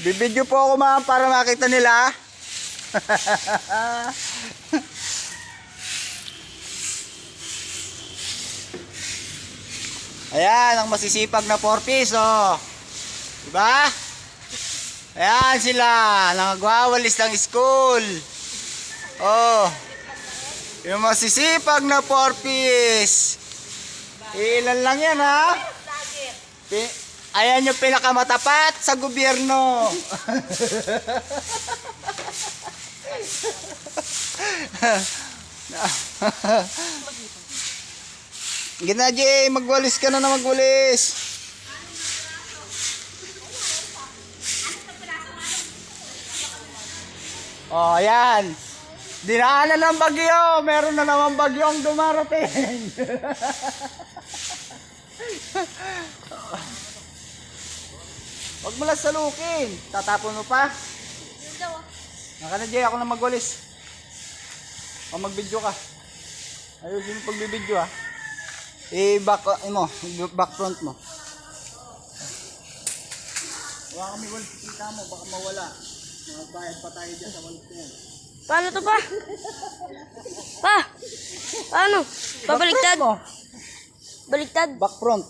Bibidyo po ako ma'am para makita nila. Ayan, ang masisipag na 4 piece, oh. Diba? Ayan sila, nagwawalis ng school. Oh. Yung masisipag na 4 piece. Ilan lang yan, ha? Ayan yung pinakamatapat sa gobyerno. Gina, Jay, magwalis ka na magwalis. Oh, ayan. Dinaanan ng bagyo. Meron na naman bagyong dumarating. Huwag mo lang salukin. Tatapon mo pa. Naka na, Jay, ako na magwalis. O mag-video ka. Ayusin mo pag-video, ha. Back front mo. Huwag kami walis, kita mo, baka mawala. Magbayad pa tayo dyan sa walis yan. Paano to pa? Pa? Paano? Pabaliktad? Baliktad? Back front.